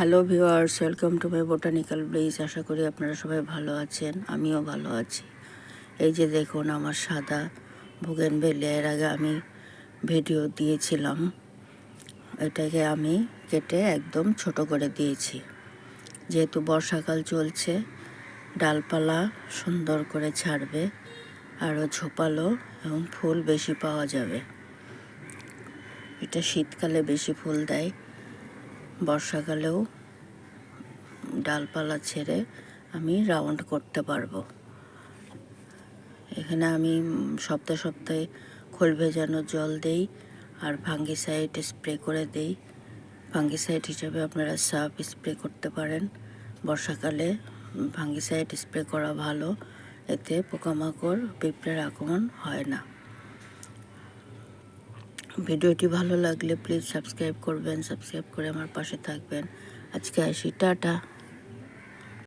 Hello viewers, welcome to my botanical bliss. আশা করি আপনারা সবাই ভালো আছেন, আমিও ভালো আছি। এই যে দেখুন আমার সাদা বুগেনভেলিয়া, এর আগে আমি ভিডিও দিয়েছিলাম। এটাকে আমি কেটে একদম ছোট করে দিয়েছি। যেহেতু বর্ষাকাল চলছে, ডালপালা সুন্দর করে ছাড়বে, আরও ঝোপালো এবং ফুল বেশি পাওয়া যাবে। এটা শীতকালে বেশি ফুল দেয়, বর্ষাকালেও ডালপালা ছেড়ে আমি রাউন্ড করতে পারবো। এখানে আমি সপ্তাহে সপ্তাহে খোল ভেজানো জল দেই আর ফাঙ্গিসাইড স্প্রে করে দেই। ফাঙ্গিসাইড হিসেবে আপনারা সাপ স্প্রে করতে পারেন। বর্ষাকালে ফাঙ্গিসাইড স্প্রে করা ভালো, এতে পোকামাকড় পিঁপড়ের আক্রমণ হয় না। ভিডিওটি ভালো লাগলে প্লিজ সাবস্ক্রাইব করবেন, সাবস্ক্রাইব করে আমার পাশে থাকবেন। আজকে আসি, টাটা।